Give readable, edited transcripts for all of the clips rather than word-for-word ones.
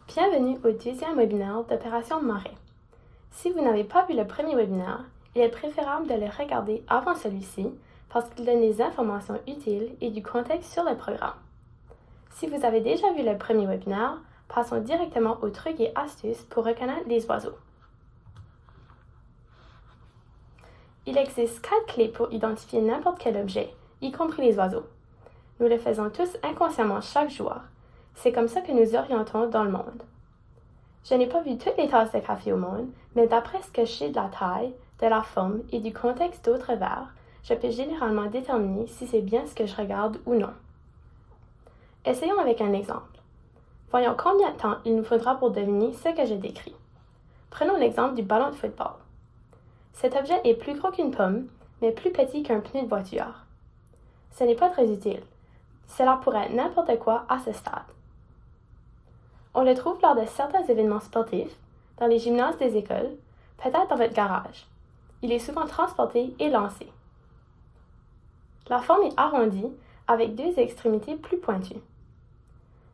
Bienvenue au deuxième webinaire d'Opération Marée. Si vous n'avez pas vu le premier webinaire, il est préférable de le regarder avant celui-ci parce qu'il donne des informations utiles et du contexte sur le programme. Si vous avez déjà vu le premier webinaire, passons directement aux trucs et astuces pour reconnaître les oiseaux. Il existe 4 clés pour identifier n'importe quel objet, y compris les oiseaux. Nous le faisons tous inconsciemment chaque jour. C'est comme ça que nous orientons dans le monde. Je n'ai pas vu toutes les tasses de café au monde, mais d'après ce que je sais de la taille, de la forme et du contexte d'autres verres, je peux généralement déterminer si c'est bien ce que je regarde ou non. Essayons avec un exemple. Voyons combien de temps il nous faudra pour deviner ce que je décris. Prenons l'exemple du ballon de football. Cet objet est plus gros qu'une pomme, mais plus petit qu'un pneu de voiture. Ce n'est pas très utile. Cela pourrait être n'importe quoi à ce stade. On le trouve lors de certains événements sportifs, dans les gymnases des écoles, peut-être dans votre garage. Il est souvent transporté et lancé. La forme est arrondie, avec 2 extrémités plus pointues.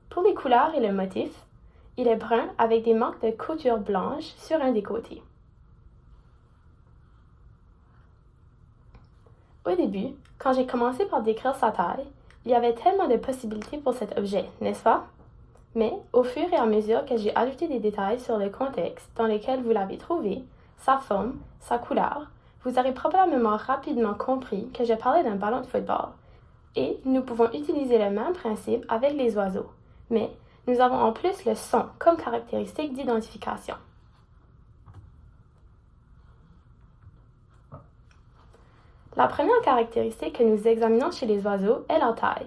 Pour les couleurs et le motif, il est brun avec des marques de couture blanches sur un des côtés. Au début, quand j'ai commencé par décrire sa taille, il y avait tellement de possibilités pour cet objet, n'est-ce pas? Mais, au fur et à mesure que j'ai ajouté des détails sur le contexte dans lequel vous l'avez trouvé, sa forme, sa couleur, vous aurez probablement rapidement compris que je parlais d'un ballon de football. Et nous pouvons utiliser le même principe avec les oiseaux, mais nous avons en plus le son comme caractéristique d'identification. La première caractéristique que nous examinons chez les oiseaux est leur taille.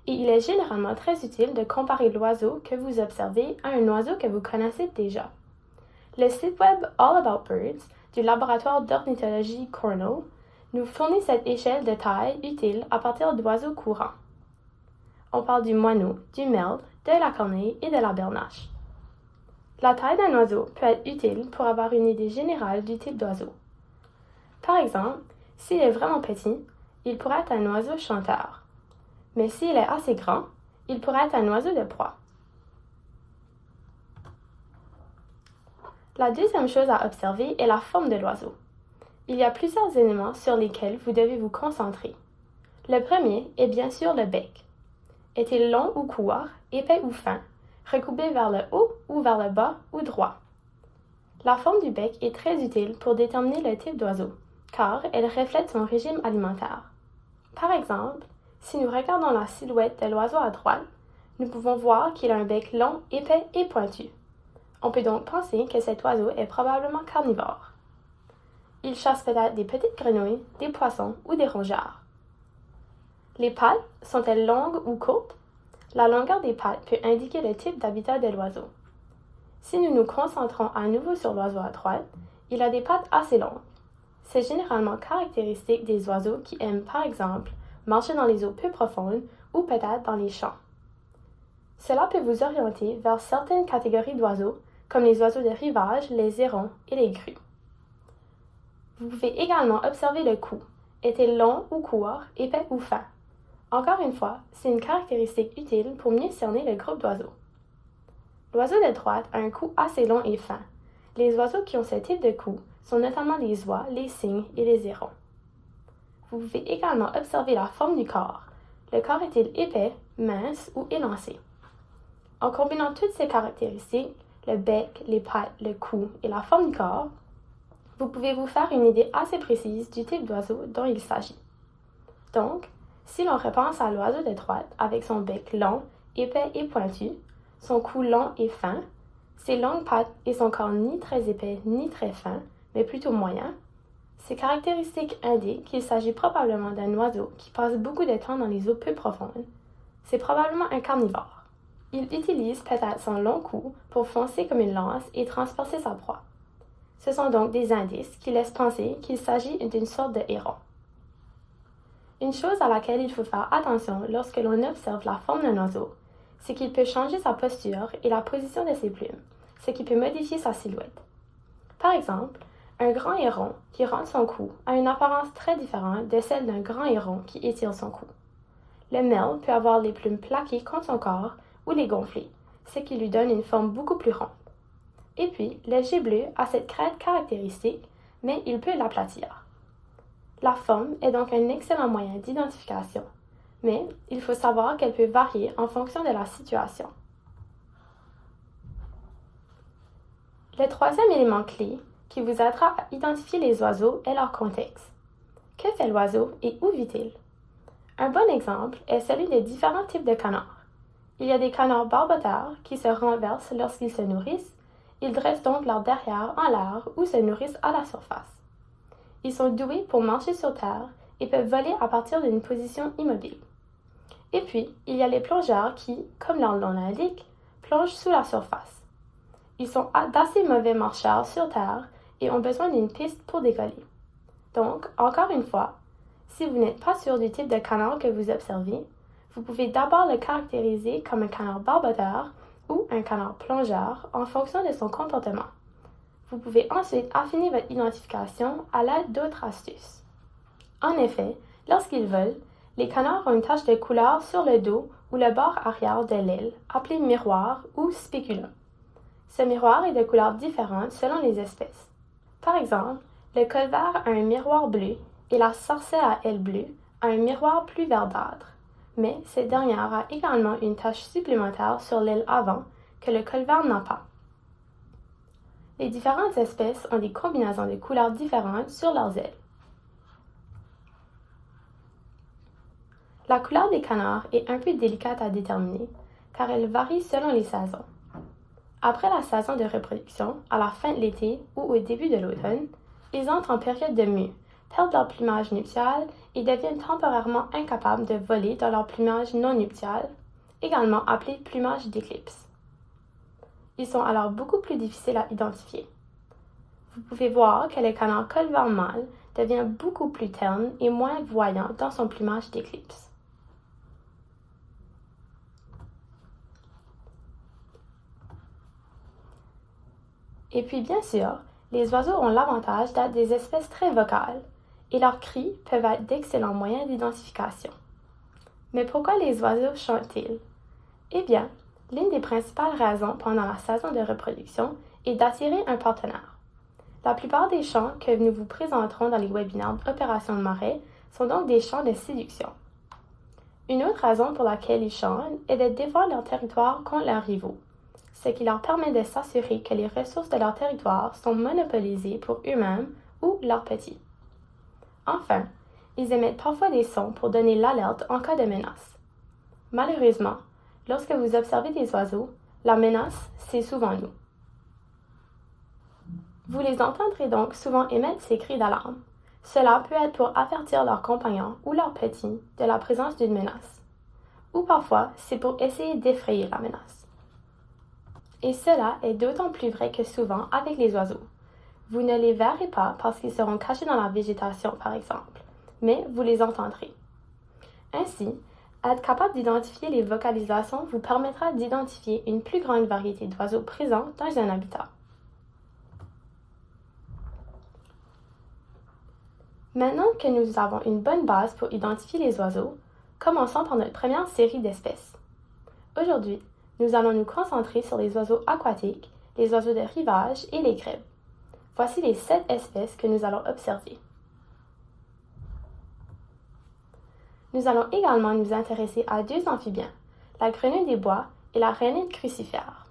Et il est généralement très utile de comparer l'oiseau que vous observez à un oiseau que vous connaissez déjà. Le site web All About Birds du laboratoire d'ornithologie Cornell nous fournit cette échelle de taille utile à partir d'oiseaux courants. On parle du moineau, du merle, de la corneille et de la bernache. La taille d'un oiseau peut être utile pour avoir une idée générale du type d'oiseau. Par exemple, s'il est vraiment petit, il pourrait être un oiseau chanteur. Mais s'il est assez grand, il pourrait être un oiseau de proie. La deuxième chose à observer est la forme de l'oiseau. Il y a plusieurs éléments sur lesquels vous devez vous concentrer. Le premier est bien sûr le bec. Est-il long ou court, épais ou fin, recourbé vers le haut ou vers le bas ou droit? La forme du bec est très utile pour déterminer le type d'oiseau, car elle reflète son régime alimentaire. Par exemple, si nous regardons la silhouette de l'oiseau à droite, nous pouvons voir qu'il a un bec long, épais et pointu. On peut donc penser que cet oiseau est probablement carnivore. Il chasse peut-être des petites grenouilles, des poissons ou des rongeurs. Les pattes sont-elles longues ou courtes? La longueur des pattes peut indiquer le type d'habitat de l'oiseau. Si nous nous concentrons à nouveau sur l'oiseau à droite, il a des pattes assez longues. C'est généralement caractéristique des oiseaux qui aiment, par exemple, marcher dans les eaux peu profondes ou peut-être dans les champs. Cela peut vous orienter vers certaines catégories d'oiseaux, comme les oiseaux de rivage, les hérons et les grues. Vous pouvez également observer le cou. Est-il long ou court, épais ou fin? Encore une fois, c'est une caractéristique utile pour mieux cerner le groupe d'oiseaux. L'oiseau de droite a un cou assez long et fin. Les oiseaux qui ont ce type de cou sont notamment les oies, les cygnes et les hérons. Vous pouvez également observer la forme du corps. Le corps est-il épais, mince ou élancé? En combinant toutes ces caractéristiques, le bec, les pattes, le cou et la forme du corps, vous pouvez vous faire une idée assez précise du type d'oiseau dont il s'agit. Donc, si l'on repense à l'oiseau de droite avec son bec long, épais et pointu, son cou long et fin, ses longues pattes et son corps ni très épais ni très fin, mais plutôt moyen, ces caractéristiques indiquent qu'il s'agit probablement d'un oiseau qui passe beaucoup de temps dans les eaux peu profondes. C'est probablement un carnivore. Il utilise peut-être son long cou pour foncer comme une lance et transpercer sa proie. Ce sont donc des indices qui laissent penser qu'il s'agit d'une sorte de héron. Une chose à laquelle il faut faire attention lorsque l'on observe la forme d'un oiseau, c'est qu'il peut changer sa posture et la position de ses plumes, ce qui peut modifier sa silhouette. Par exemple, un grand héron qui rentre son cou a une apparence très différente de celle d'un grand héron qui étire son cou. Le merle peut avoir les plumes plaquées contre son corps ou les gonfler, ce qui lui donne une forme beaucoup plus ronde. Et puis, le gibeleux a cette crête caractéristique, mais il peut l'aplatir. La forme est donc un excellent moyen d'identification, mais il faut savoir qu'elle peut varier en fonction de la situation. Le troisième élément clé qui vous aidera à identifier les oiseaux est leur contexte. Que fait l'oiseau et où vit-il? Un bon exemple est celui des différents types de canards. Il y a des canards barboteurs qui se renversent lorsqu'ils se nourrissent. Ils dressent donc leur derrière en l'air ou se nourrissent à la surface. Ils sont doués pour marcher sur terre et peuvent voler à partir d'une position immobile. Et puis, il y a les plongeurs qui, comme leur nom l'indique, plongent sous la surface. Ils sont d'assez mauvais marcheurs sur terre et ont besoin d'une piste pour décoller. Donc, encore une fois, si vous n'êtes pas sûr du type de canard que vous observez, vous pouvez d'abord le caractériser comme un canard barboteur ou un canard plongeur en fonction de son comportement. Vous pouvez ensuite affiner votre identification à l'aide d'autres astuces. En effet, lorsqu'ils volent, les canards ont une tache de couleur sur le dos ou le bord arrière de l'aile, appelé miroir ou spéculum. Ce miroir est de couleurs différentes selon les espèces. Par exemple, le colvert a un miroir bleu et la sarcelle à aile bleue a un miroir plus verdâtre, mais cette dernière a également une tache supplémentaire sur l'aile avant que le colvert n'a pas. Les différentes espèces ont des combinaisons de couleurs différentes sur leurs ailes. La couleur des canards est un peu délicate à déterminer car elle varie selon les saisons. Après la saison de reproduction, à la fin de l'été ou au début de l'automne, ils entrent en période de mue, perdent leur plumage nuptial et deviennent temporairement incapables de voler dans leur plumage non nuptial, également appelé plumage d'éclipse. Ils sont alors beaucoup plus difficiles à identifier. Vous pouvez voir que le canard colvert mâle devient beaucoup plus terne et moins voyant dans son plumage d'éclipse. Et puis bien sûr, les oiseaux ont l'avantage d'être des espèces très vocales, et leurs cris peuvent être d'excellents moyens d'identification. Mais pourquoi les oiseaux chantent-ils? Eh bien, l'une des principales raisons pendant la saison de reproduction est d'attirer un partenaire. La plupart des chants que nous vous présenterons dans les webinaires d'Opération de Marais sont donc des chants de séduction. Une autre raison pour laquelle ils chantent est de défendre leur territoire contre leurs rivaux, ce qui leur permet de s'assurer que les ressources de leur territoire sont monopolisées pour eux-mêmes ou leurs petits. Enfin, ils émettent parfois des sons pour donner l'alerte en cas de menace. Malheureusement, lorsque vous observez des oiseaux, la menace, c'est souvent nous. Vous les entendrez donc souvent émettre ces cris d'alarme. Cela peut être pour avertir leurs compagnons ou leurs petits de la présence d'une menace. Ou parfois, c'est pour essayer d'effrayer la menace. Et cela est d'autant plus vrai que souvent avec les oiseaux. Vous ne les verrez pas parce qu'ils seront cachés dans la végétation, par exemple, mais vous les entendrez. Ainsi, être capable d'identifier les vocalisations vous permettra d'identifier une plus grande variété d'oiseaux présents dans un habitat. Maintenant que nous avons une bonne base pour identifier les oiseaux, commençons par notre première série d'espèces. Aujourd'hui, nous allons nous concentrer sur les oiseaux aquatiques, les oiseaux de rivage et les grèbes. Voici les 7 espèces que nous allons observer. Nous allons également nous intéresser à 2 amphibiens, la grenouille des bois et la rainette crucifère.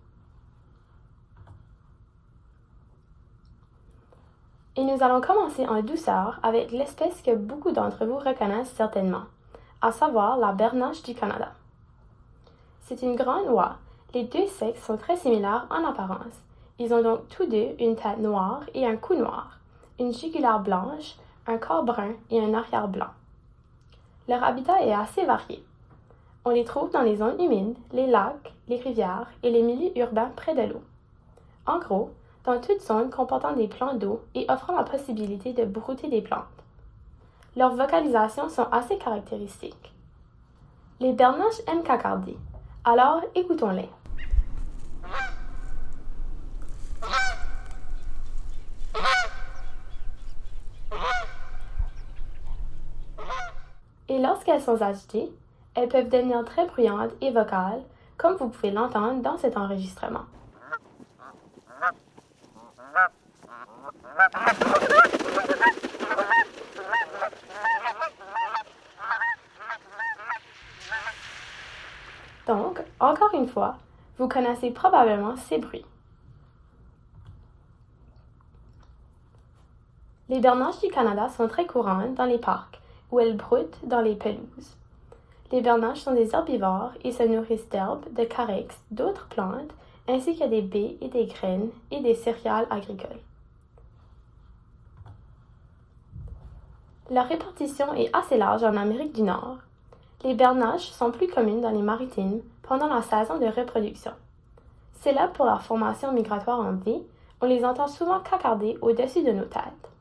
Et nous allons commencer en douceur avec l'espèce que beaucoup d'entre vous reconnaissent certainement, à savoir la bernache du Canada. C'est une grande oie. Les 2 sexes sont très similaires en apparence. Ils ont donc tous deux une tête noire et un cou noir, une jugulaire blanche, un corps brun et un arrière blanc. Leur habitat est assez varié. On les trouve dans les zones humides, les lacs, les rivières et les milieux urbains près de l'eau. En gros, dans toute zone comportant des plans d'eau et offrant la possibilité de brouter des plantes. Leurs vocalisations sont assez caractéristiques. Les bernaches aiment cacarder, alors écoutons-les. Et lorsqu'elles sont agitées, elles peuvent devenir très bruyantes et vocales, comme vous pouvez l'entendre dans cet enregistrement. Donc, encore une fois, vous connaissez probablement ces bruits. Les bernaches du Canada sont très courantes dans les parcs, où elles broutent dans les pelouses. Les bernaches sont des herbivores et se nourrissent d'herbes, de carex, d'autres plantes, ainsi que des baies et des graines et des céréales agricoles. Leur répartition est assez large en Amérique du Nord. Les bernaches sont plus communes dans les maritimes pendant la saison de reproduction. Célèbres pour leur formation migratoire en V, on les entend souvent cacarder au-dessus de nos têtes.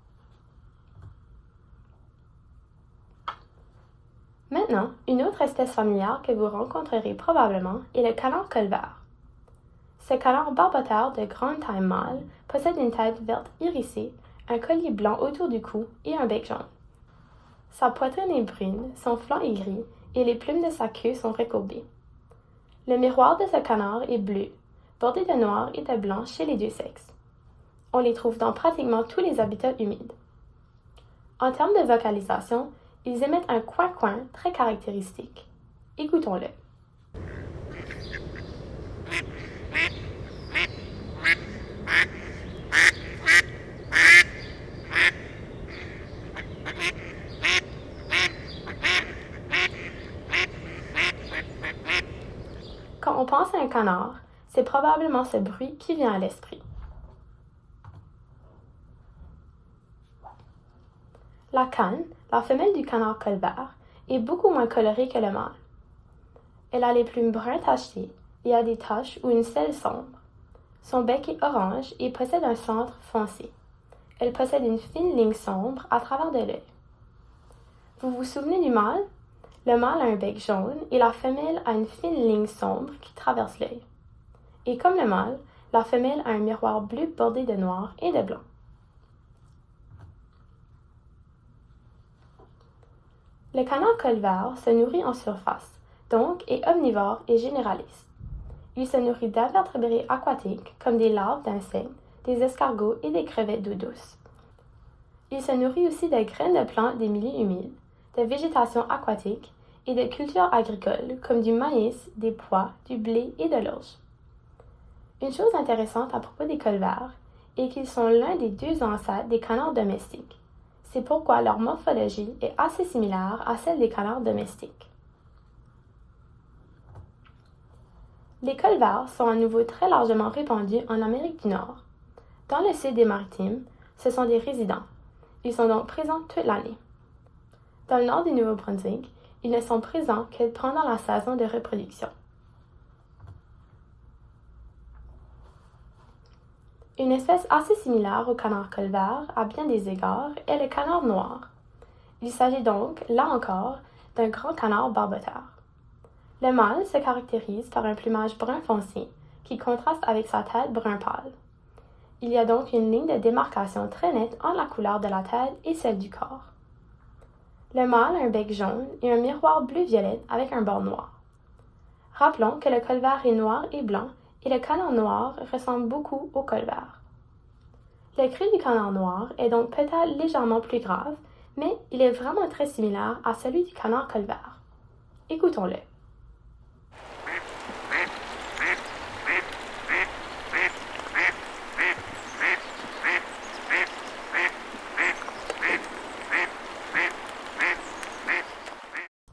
Maintenant, une autre espèce familière que vous rencontrerez probablement est le canard colvert. Ce canard barboteur de grande taille mâle possède une tête verte irisée, un collier blanc autour du cou et un bec jaune. Sa poitrine est brune, son flanc est gris et les plumes de sa queue sont recourbées. Le miroir de ce canard est bleu, bordé de noir et de blanc chez les deux sexes. On les trouve dans pratiquement tous les habitats humides. En termes de vocalisation, ils émettent un coin-coin très caractéristique. Écoutons-le. Quand on pense à un canard, c'est probablement ce bruit qui vient à l'esprit. La cane, la femelle du canard colvert, est beaucoup moins colorée que le mâle. Elle a les plumes brun tachetées et a des taches ou une selle sombre. Son bec est orange et possède un centre foncé. Elle possède une fine ligne sombre à travers de l'œil. Vous vous souvenez du mâle? Le mâle a un bec jaune et la femelle a une fine ligne sombre qui traverse l'œil. Et comme le mâle, la femelle a un miroir bleu bordé de noir et de blanc. Le canard colvert se nourrit en surface, donc est omnivore et généraliste. Il se nourrit d'invertébrés aquatiques comme des larves d'insectes, des escargots et des crevettes d'eau douce. Il se nourrit aussi de graines de plantes des milieux humides, de végétation aquatique et de cultures agricoles comme du maïs, des pois, du blé et de l'orge. Une chose intéressante à propos des colverts est qu'ils sont l'un des deux ancêtres des canards domestiques. C'est pourquoi leur morphologie est assez similaire à celle des canards domestiques. Les colverts sont à nouveau très largement répandus en Amérique du Nord. Dans le sud des Maritimes, ce sont des résidents. Ils sont donc présents toute l'année. Dans le nord du Nouveau-Brunswick, ils ne sont présents que pendant la saison de reproduction. Une espèce assez similaire au canard colvert à bien des égards est le canard noir. Il s'agit donc, là encore, d'un grand canard barboteur. Le mâle se caractérise par un plumage brun foncé qui contraste avec sa tête brun pâle. Il y a donc une ligne de démarcation très nette entre la couleur de la tête et celle du corps. Le mâle a un bec jaune et un miroir bleu-violet avec un bord noir. Rappelons que le colvert est noir et blanc et le canard noir ressemble beaucoup au colvert. Le cri du canard noir est donc peut-être légèrement plus grave, mais il est vraiment très similaire à celui du canard colvert. Écoutons-le.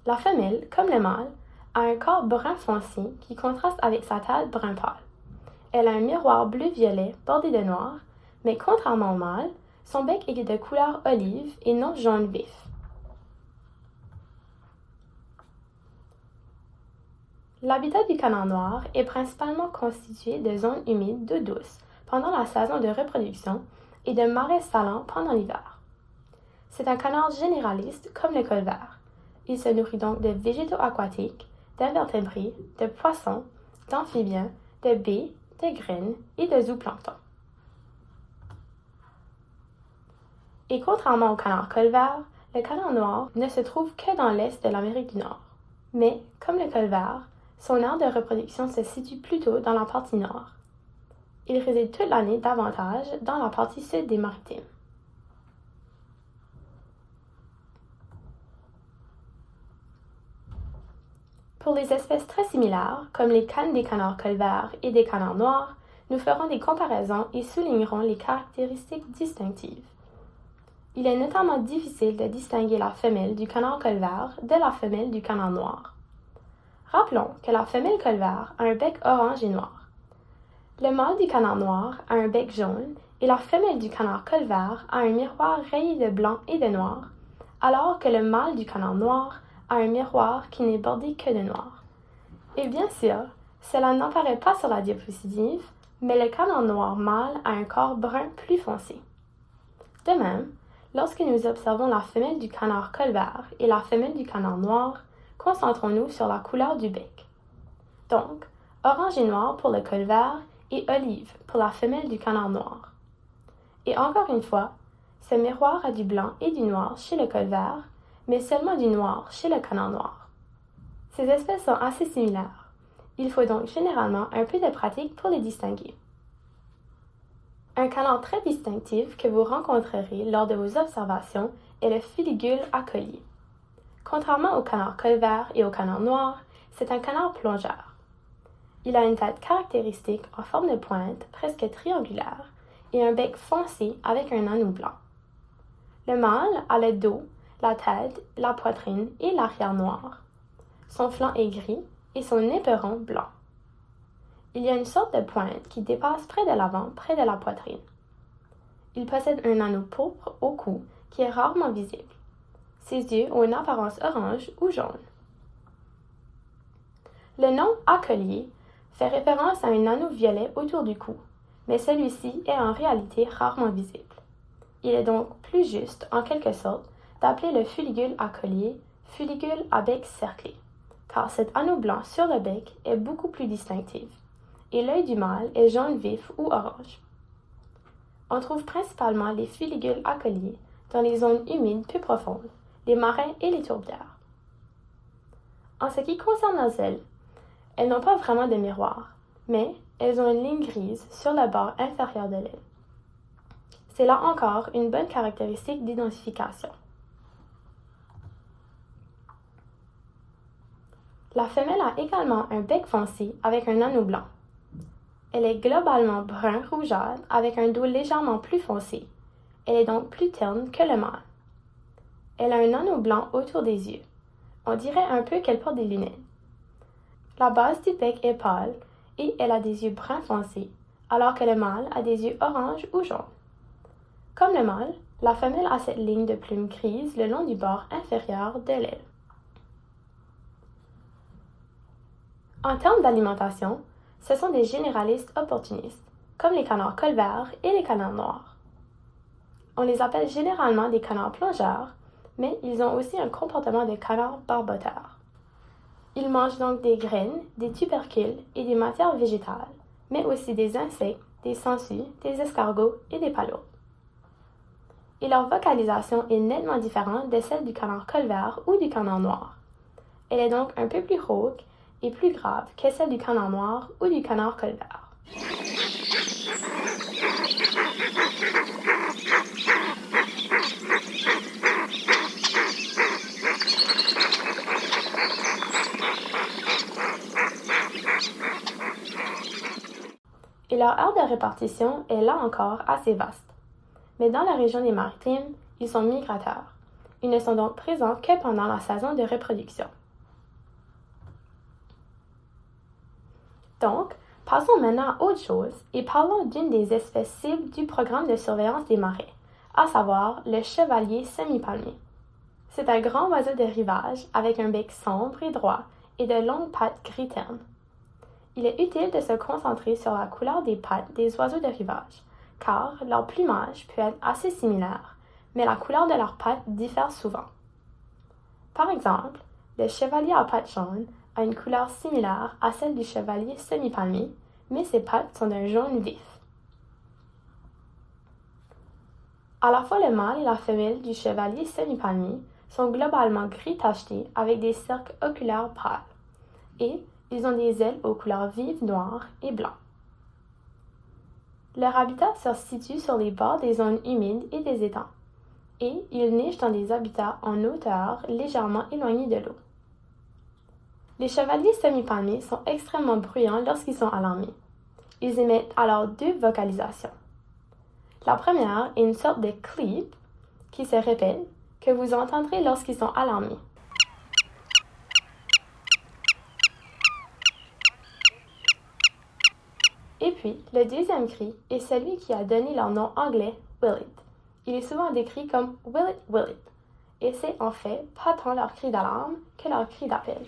La femelle, comme le mâle, a un corps brun foncé qui contraste avec sa tête brun pâle. Elle a un miroir bleu-violet bordé de noir, mais contrairement au mâle, son bec est de couleur olive et non jaune vif. L'habitat du canard noir est principalement constitué de zones humides d'eau douce pendant la saison de reproduction et de marais salants pendant l'hiver. C'est un canard généraliste comme le colvert. Il se nourrit donc de végétaux aquatiques, d'invertébrés, de poissons, d'amphibiens, de baies, de graines et de zooplancton. Et contrairement au canard colvert, le canard noir ne se trouve que dans l'est de l'Amérique du Nord. Mais, comme le colvert, Son aire de reproduction se situe plutôt dans la partie nord. Il réside toute l'année davantage dans la partie sud des maritimes. Pour les espèces très similaires, comme les cannes des canards colverts et des canards noirs, nous ferons des comparaisons et soulignerons les caractéristiques distinctives. Il est notamment difficile de distinguer la femelle du canard colvert de la femelle du canard noir. Rappelons que la femelle colvert a un bec orange et noir. Le mâle du canard noir a un bec jaune et la femelle du canard colvert a un miroir rayé de blanc et de noir, alors que le mâle du canard noir a un miroir qui n'est bordé que de noir. Et bien sûr, cela n'apparaît pas sur la diapositive, mais le canard noir mâle a un corps brun plus foncé. De même, lorsque nous observons la femelle du canard colvert et la femelle du canard noir, concentrons-nous sur la couleur du bec. Donc, orange et noir pour le colvert et olive pour la femelle du canard noir. Et encore une fois, ce miroir a du blanc et du noir chez le colvert, mais seulement du noir chez le canard noir. Ces espèces sont assez similaires. Il faut donc généralement un peu de pratique pour les distinguer. Un canard très distinctif que vous rencontrerez lors de vos observations est le fuligule à collier. Contrairement au canard colvert et au canard noir, c'est un canard plongeur. Il a une tête caractéristique en forme de pointe presque triangulaire et un bec foncé avec un anneau blanc. Le mâle a le dos, la tête, la poitrine et l'arrière noir. Son flanc est gris et son éperon blanc. Il y a une sorte de pointe qui dépasse près de l'avant, près de la poitrine. Il possède un anneau pourpre au cou qui est rarement visible. Ses yeux ont une apparence orange ou jaune. Le nom à-collier fait référence à un anneau violet autour du cou, mais celui-ci est en réalité rarement visible. Il est donc plus juste, en quelque sorte, d'appeler le fuligule à collier fuligule à bec cerclé, car cet anneau blanc sur le bec est beaucoup plus distinctif, et l'œil du mâle est jaune vif ou orange. On trouve principalement les fuligules à collier dans les zones humides peu profondes, les marais et les tourbières. En ce qui concerne leurs ailes, elles n'ont pas vraiment de miroir, mais elles ont une ligne grise sur le bord inférieur de l'aile. C'est là encore une bonne caractéristique d'identification. La femelle a également un bec foncé avec un anneau blanc. Elle est globalement brun rougeâtre avec un dos légèrement plus foncé. Elle est donc plus terne que le mâle. Elle a un anneau blanc autour des yeux. On dirait un peu qu'elle porte des lunettes. La base du bec est pâle et elle a des yeux bruns foncés, alors que le mâle a des yeux orange ou jaune. Comme le mâle, la femelle a cette ligne de plumes grises le long du bord inférieur de l'aile. En termes d'alimentation, ce sont des généralistes opportunistes, comme les canards colverts et les canards noirs. On les appelle généralement des canards plongeurs, mais ils ont aussi un comportement de canard barboteur. Ils mangent donc des graines, des tubercules et des matières végétales, mais aussi des insectes, des sangsues, des escargots et des palourdes. Et leur vocalisation est nettement différente de celle du canard colvert ou du canard noir. Elle est donc un peu plus rauque et plus grave que celle du canard noir ou du canard colvert. Et leur aire de répartition est là encore assez vaste. Mais dans la région des maritimes, ils sont migrateurs. Ils ne sont donc présents que pendant la saison de reproduction. Donc, passons maintenant à autre chose et parlons d'une des espèces cibles du programme de surveillance des marais, à savoir le chevalier semi-palmé. C'est un grand oiseau de rivage avec un bec sombre et droit et de longues pattes gris terne. Il est utile de se concentrer sur la couleur des pattes des oiseaux de rivage, car leur plumage peut être assez similaire, mais la couleur de leurs pattes diffère souvent. Par exemple, le chevalier à pattes jaunes a une couleur similaire à celle du chevalier semi-palmé, mais ses pattes sont d'un jaune vif. À la fois le mâle et la femelle du chevalier semi-palmé sont globalement gris tachetés avec des cercles oculaires pâles, et Ils ont des ailes aux couleurs vives noires et blanc. Leur habitat se situe sur les bords des zones humides et des étangs, et ils nichent dans des habitats en hauteur légèrement éloignés de l'eau. Les chevaliers semi-palmiers sont extrêmement bruyants lorsqu'ils sont alarmés. Ils émettent alors deux vocalisations. La première est une sorte de clip qui se répète, que vous entendrez lorsqu'ils sont alarmés. Et puis, le deuxième cri est celui qui a donné leur nom anglais, Willet. Il est souvent décrit comme Willet, Willet, et c'est en fait pas tant leur cri d'alarme que leur cri d'appel.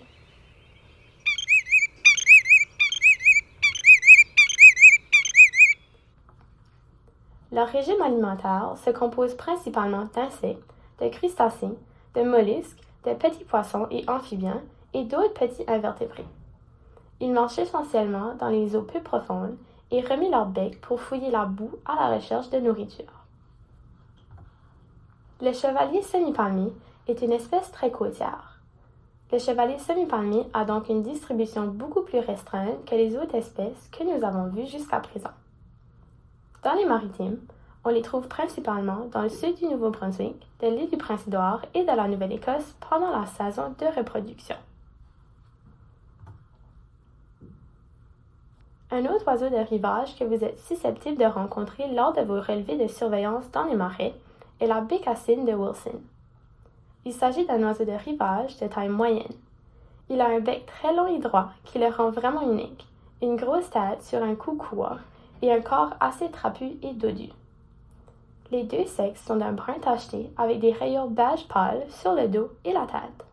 Leur régime alimentaire se compose principalement d'insectes, de crustacés, de mollusques, de petits poissons et amphibiens et d'autres petits invertébrés. Ils mangent essentiellement dans les eaux peu profondes et remuent leur bec pour fouiller la boue à la recherche de nourriture. Le chevalier semi-palmier est une espèce très côtière. Le chevalier semi-palmier a donc une distribution beaucoup plus restreinte que les autres espèces que nous avons vues jusqu'à présent. Dans les maritimes, on les trouve principalement dans le sud du Nouveau-Brunswick, de l'île du Prince-Édouard et de la Nouvelle-Écosse pendant la saison de reproduction. Un autre oiseau de rivage que vous êtes susceptible de rencontrer lors de vos relevés de surveillance dans les marais est la bécassine de Wilson. Il s'agit d'un oiseau de rivage de taille moyenne. Il a un bec très long et droit qui le rend vraiment unique, une grosse tête sur un cou court et un corps assez trapu et dodu. Les deux sexes sont d'un brun tacheté avec des rayures beige pâle sur le dos et la tête.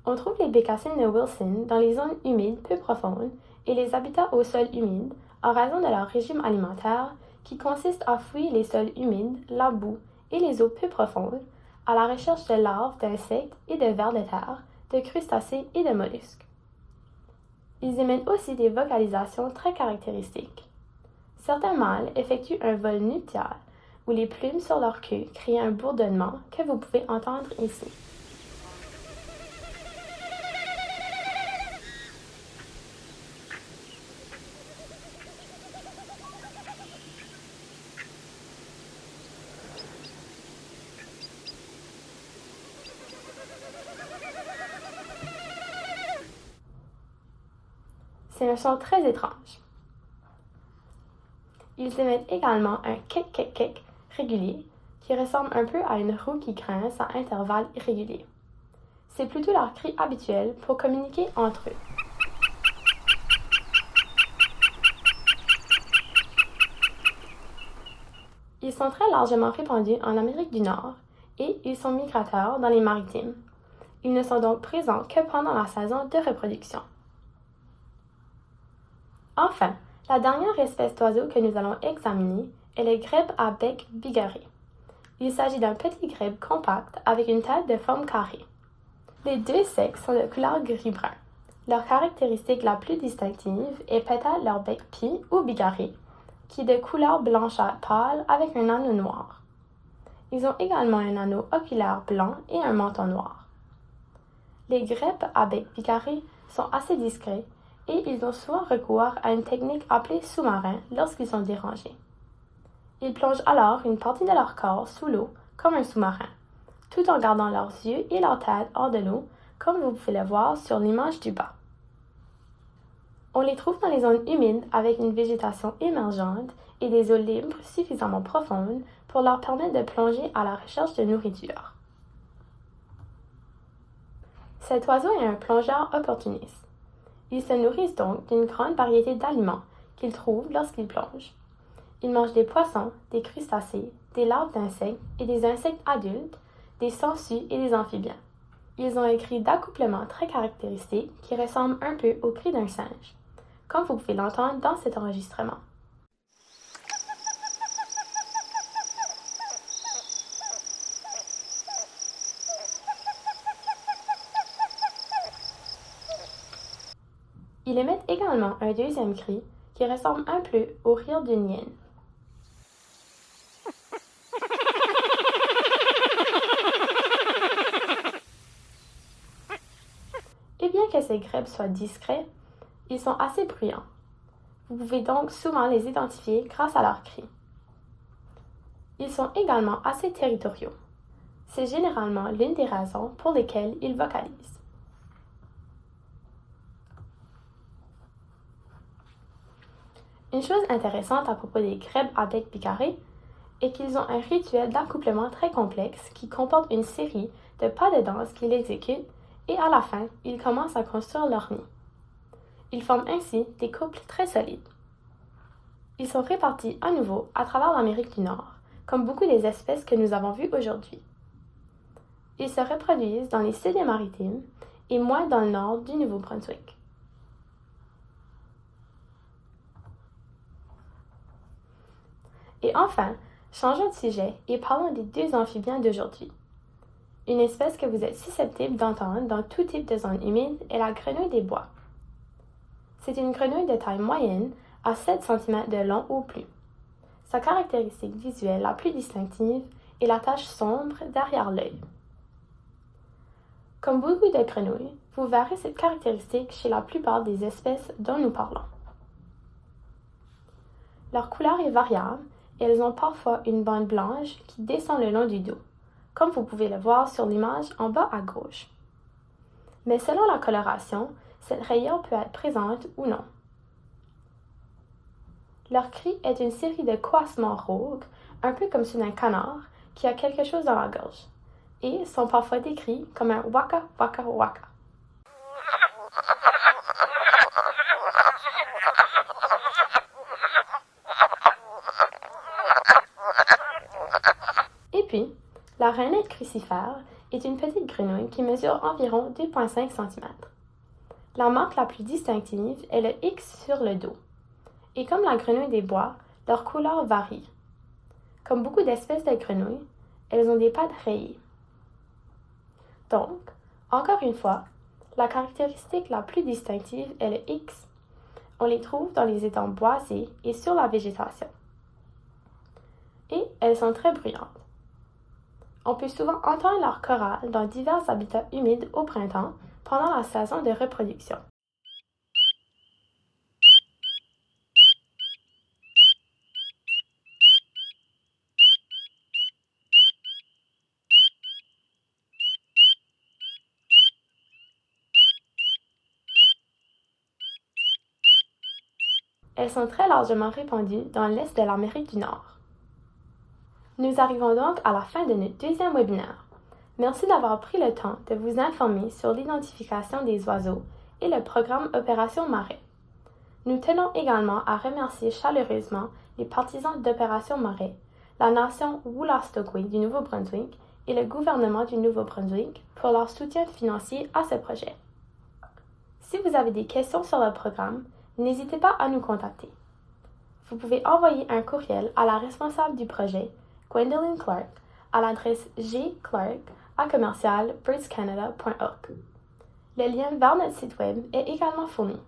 On trouve les bécassines de Wilson dans les zones humides peu profondes et les habitats au sol humide en raison de leur régime alimentaire qui consiste à fouiller les sols humides, la boue et les eaux peu profondes à la recherche de larves d'insectes et de vers de terre, de crustacés et de mollusques. Ils émettent aussi des vocalisations très caractéristiques. Certains mâles effectuent un vol nuptial où les plumes sur leur queue créent un bourdonnement que vous pouvez entendre ici. C'est un son très étrange. Ils émettent également un kick-kick-kick régulier qui ressemble un peu à une roue qui grince à intervalles irréguliers. C'est plutôt leur cri habituel pour communiquer entre eux. Ils sont très largement répandus en Amérique du Nord et ils sont migrateurs dans les maritimes. Ils ne sont donc présents que pendant la saison de reproduction. Enfin, la dernière espèce d'oiseau que nous allons examiner est le grèbe à bec bigarré. Il s'agit d'un petit grèbe compact avec une tête de forme carrée. Les deux sexes sont de couleur gris-brun. Leur caractéristique la plus distinctive est peut-être leur bec pie ou bigarré, qui est de couleur blanchâtre pâle avec un anneau noir. Ils ont également un anneau oculaire blanc et un menton noir. Les grèbes à bec bigarré sont assez discrets et ils ont souvent recours à une technique appelée sous-marin lorsqu'ils sont dérangés. Ils plongent alors une partie de leur corps sous l'eau comme un sous-marin, tout en gardant leurs yeux et leur tête hors de l'eau, comme vous pouvez le voir sur l'image du bas. On les trouve dans les zones humides avec une végétation émergente et des eaux libres suffisamment profondes pour leur permettre de plonger à la recherche de nourriture. Cet oiseau est un plongeur opportuniste. Ils se nourrissent donc d'une grande variété d'aliments qu'ils trouvent lorsqu'ils plongent. Ils mangent des poissons, des crustacés, des larves d'insectes et des insectes adultes, des sangsues et des amphibiens. Ils ont un cri d'accouplement très caractéristique qui ressemble un peu au cri d'un singe, comme vous pouvez l'entendre dans cet enregistrement. Ils émettent également un deuxième cri qui ressemble un peu au rire d'une hyène. Et bien que ces grèbes soient discrets, ils sont assez bruyants. Vous pouvez donc souvent les identifier grâce à leurs cris. Ils sont également assez territoriaux. C'est généralement l'une des raisons pour lesquelles ils vocalisent. Une chose intéressante à propos des grèbes à bec bigarré est qu'ils ont un rituel d'accouplement très complexe qui comporte une série de pas de danse qu'ils exécutent et à la fin, ils commencent à construire leur nid. Ils forment ainsi des couples très solides. Ils sont répartis à nouveau à travers l'Amérique du Nord, comme beaucoup des espèces que nous avons vues aujourd'hui. Ils se reproduisent dans les cités maritimes et moins dans le nord du Nouveau-Brunswick. Et enfin, changeons de sujet et parlons des deux amphibiens d'aujourd'hui. Une espèce que vous êtes susceptible d'entendre dans tout type de zone humide est la grenouille des bois. C'est une grenouille de taille moyenne à 7 cm de long au plus. Sa caractéristique visuelle la plus distinctive est la tache sombre derrière l'œil. Comme beaucoup de grenouilles, vous verrez cette caractéristique chez la plupart des espèces dont nous parlons. Leur couleur est variable et elles ont parfois une bande blanche qui descend le long du dos, comme vous pouvez le voir sur l'image en bas à gauche. Mais selon la coloration, cette rayure peut être présente ou non. Leur cri est une série de coassements rauques, un peu comme celui d'un canard qui a quelque chose dans la gorge, et sont parfois décrits comme un waka waka waka. Et puis, la rainette crucifère est une petite grenouille qui mesure environ 2,5 cm. La marque la plus distinctive est le X sur le dos. Et comme la grenouille des bois, leur couleur varie. Comme beaucoup d'espèces de grenouilles, elles ont des pattes rayées. Donc, encore une fois, la caractéristique la plus distinctive est le X. On les trouve dans les étangs boisés et sur la végétation. Et elles sont très bruyantes. On peut souvent entendre leur chorale dans divers habitats humides au printemps pendant la saison de reproduction. Elles sont très largement répandues dans l'est de l'Amérique du Nord. Nous arrivons donc à la fin de notre deuxième webinaire. Merci d'avoir pris le temps de vous informer sur l'identification des oiseaux et le programme Opération Marais. Nous tenons également à remercier chaleureusement les partisans d'Opération Marais, la nation Wolastoqey du Nouveau-Brunswick et le gouvernement du Nouveau-Brunswick pour leur soutien financier à ce projet. Si vous avez des questions sur le programme, n'hésitez pas à nous contacter. Vous pouvez envoyer un courriel à la responsable du projet, Gwendolyn Clark, à l'adresse gclark@birdscanada.org. Le lien vers notre site web est également fourni.